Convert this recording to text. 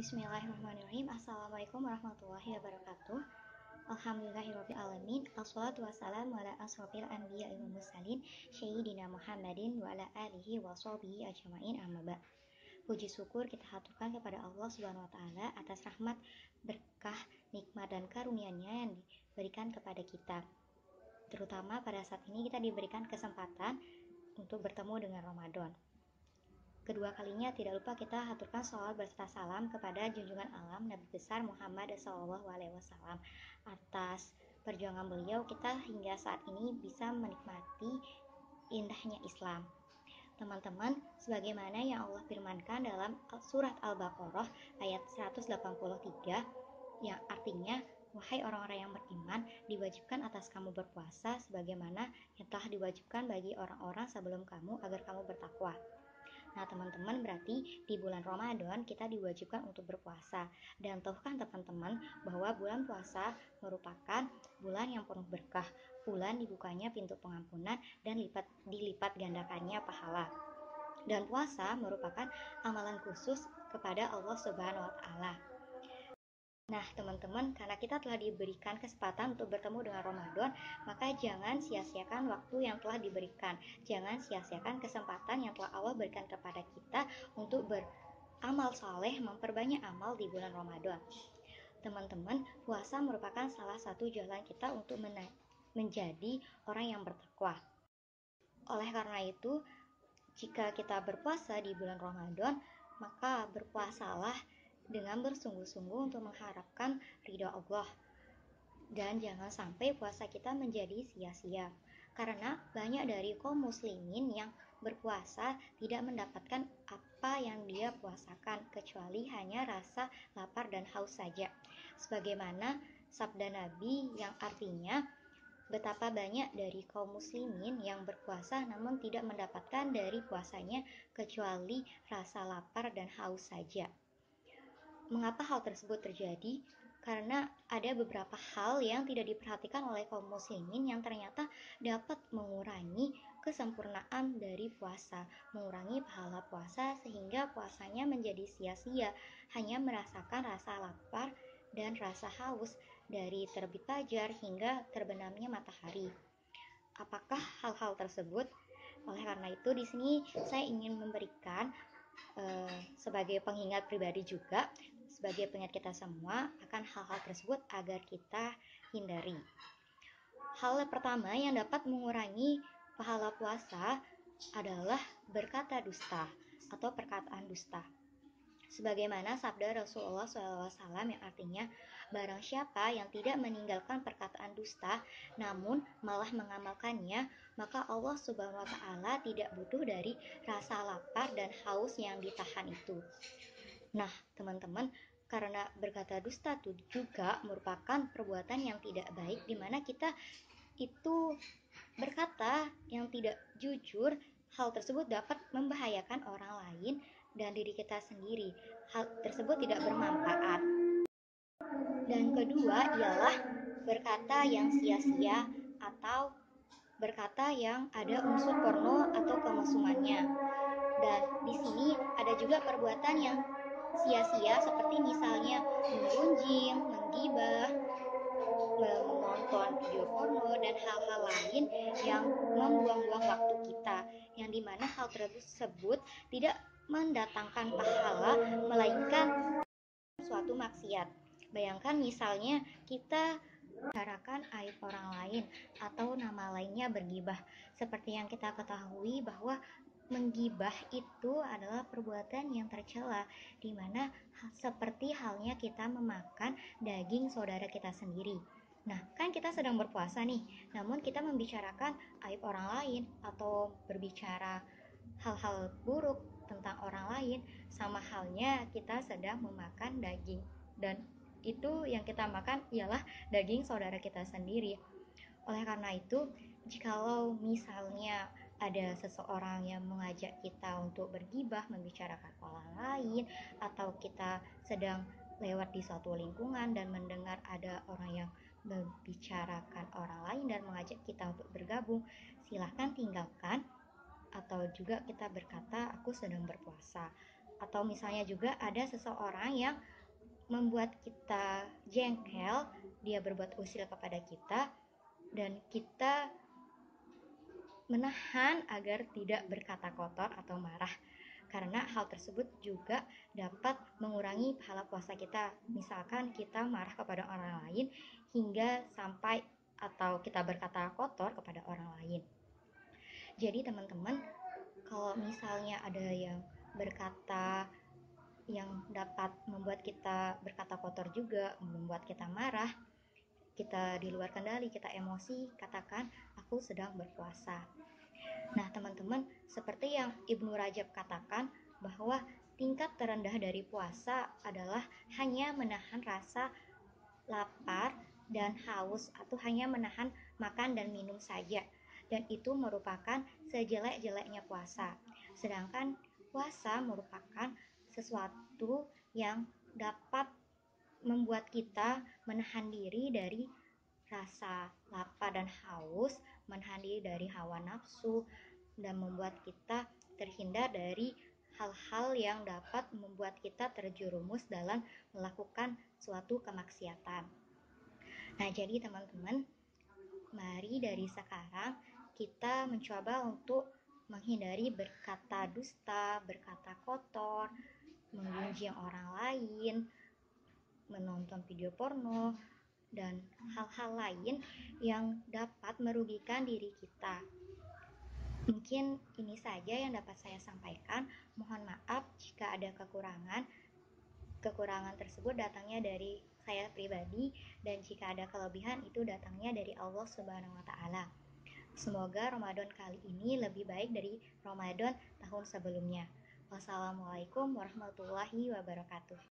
Bismillahirrahmanirrahim. Assalamualaikum warahmatullahi wabarakatuh. Alhamdulillahirrabbilalamin. Assalatu wassalamu ala asrofil anbiya'i wal mursalin Sayyidina Muhammadin wa ala alihi wa sahbihi ajma'in, amma ba'd. Puji syukur kita haturkan kepada Allah Subhanahu wa taala atas rahmat, berkah, nikmat dan karunia-Nya yang diberikan kepada kita. Terutama pada saat ini kita diberikan kesempatan untuk bertemu dengan Ramadan. Kedua kalinya tidak lupa kita haturkan sholawat berserta salam kepada junjungan alam Nabi besar Muhammad SAW. Atas perjuangan beliau, kita hingga saat ini bisa menikmati indahnya Islam. Teman-teman, sebagaimana yang Allah firmankan dalam surat Al-Baqarah ayat 183, yang artinya, wahai orang-orang yang beriman, diwajibkan atas kamu berpuasa sebagaimana yang telah diwajibkan bagi orang-orang sebelum kamu agar kamu bertakwa. Nah teman-teman, berarti di bulan Ramadan kita diwajibkan untuk berpuasa. Dan tahukah teman-teman bahwa bulan puasa merupakan bulan yang penuh berkah, bulan dibukanya pintu pengampunan dan dilipat gandakannya pahala. Dan puasa merupakan amalan khusus kepada Allah Subhanahu wa taala. Nah teman-teman, karena kita telah diberikan kesempatan untuk bertemu dengan Ramadan, maka jangan sia-siakan waktu yang telah diberikan. Jangan sia-siakan kesempatan yang telah Allah berikan kepada kita untuk beramal saleh, memperbanyak amal di bulan Ramadan. Teman-teman, puasa merupakan salah satu jalan kita untuk menjadi orang yang bertakwa. Oleh karena itu, jika kita berpuasa di bulan Ramadan, maka berpuasalah dengan bersungguh-sungguh untuk mengharapkan ridha Allah. Dan jangan sampai puasa kita menjadi sia-sia. Karena banyak dari kaum muslimin yang berpuasa tidak mendapatkan apa yang dia puasakan, kecuali hanya rasa lapar dan haus saja. Sebagaimana sabda Nabi yang artinya, betapa banyak dari kaum muslimin yang berpuasa namun tidak mendapatkan dari puasanya kecuali rasa lapar dan haus saja. Mengapa hal tersebut terjadi? Karena ada beberapa hal yang tidak diperhatikan oleh kaum muslimin yang ternyata dapat mengurangi kesempurnaan dari puasa, mengurangi pahala puasa sehingga puasanya menjadi sia-sia, hanya merasakan rasa lapar dan rasa haus dari terbit fajar hingga terbenamnya matahari. Apakah hal-hal tersebut? Oleh karena itu di sini saya ingin memberikan sebagai pengingat pribadi juga, sebagai pengingat kita semua akan hal-hal tersebut agar kita hindari. Hal pertama yang dapat mengurangi pahala puasa adalah berkata dusta atau perkataan dusta. Sebagaimana sabda Rasulullah SAW yang artinya, barang siapa yang tidak meninggalkan perkataan dusta namun malah mengamalkannya, maka Allah Subhanahu wa taala tidak butuh dari rasa lapar dan haus yang ditahan itu. Nah teman-teman, karena berkata dusta itu juga merupakan perbuatan yang tidak baik, di mana kita itu berkata yang tidak jujur. Hal tersebut dapat membahayakan orang lain dan diri kita sendiri. Hal tersebut tidak bermanfaat. Dan kedua ialah berkata yang sia-sia atau berkata yang ada unsur porno atau kemesumannya. Dan di sini ada juga perbuatan yang sia-sia seperti misalnya menggunjing, menggibah, menonton video porno dan hal-hal lain yang membuang-buang waktu kita, yang dimana hal tersebut tidak mendatangkan pahala melainkan suatu maksiat. Bayangkan misalnya kita membicarakan aib orang lain atau nama lainnya bergibah. Seperti yang kita ketahui bahwa menggibah itu adalah perbuatan yang tercela, di mana seperti halnya kita memakan daging saudara kita sendiri. Nah, kan kita sedang berpuasa nih, namun kita membicarakan aib orang lain atau berbicara hal-hal buruk tentang orang lain, sama halnya kita sedang memakan daging, dan itu yang kita makan ialah daging saudara kita sendiri. Oleh karena itu, jikalau misalnya ada seseorang yang mengajak kita untuk bergibah, membicarakan orang lain, atau kita sedang lewat di suatu lingkungan dan mendengar ada orang yang membicarakan orang lain dan mengajak kita untuk bergabung, silahkan tinggalkan. Atau juga kita berkata, aku sedang berpuasa, Atau misalnya juga ada seseorang yang membuat kita jengkel, dia berbuat usil kepada kita, dan kita menahan agar tidak berkata kotor atau marah, karena hal tersebut juga dapat mengurangi pahala puasa kita. Misalkan kita marah kepada orang lain hingga sampai atau kita berkata kotor kepada orang lain. Jadi teman-teman, kalau misalnya ada yang berkata yang dapat membuat kita berkata kotor juga, membuat kita marah, kita di luar kendali, kita emosi, katakan aku sedang berpuasa. Nah teman-teman, seperti yang Ibnu Rajab katakan, bahwa tingkat terendah dari puasa adalah hanya menahan rasa lapar dan haus, atau hanya menahan makan dan minum saja, dan itu merupakan sejelek-jeleknya puasa. Sedangkan puasa merupakan sesuatu yang dapat membuat kita menahan diri dari rasa lapar dan haus, menahan diri dari hawa nafsu, dan membuat kita terhindar dari hal-hal yang dapat membuat kita terjerumus dalam melakukan suatu kemaksiatan. Nah, jadi teman-teman, mari dari sekarang kita mencoba untuk menghindari berkata dusta, berkata kotor, menggunjing orang lain, menonton video porno, dan hal-hal lain yang dapat merugikan diri kita. Mungkin ini saja yang dapat saya sampaikan. Mohon maaf jika ada kekurangan. Kekurangan tersebut datangnya dari saya pribadi, dan jika ada kelebihan itu datangnya dari Allah Subhanahu wa taala. Semoga Ramadan kali ini lebih baik dari Ramadan tahun sebelumnya. Wassalamualaikum warahmatullahi wabarakatuh.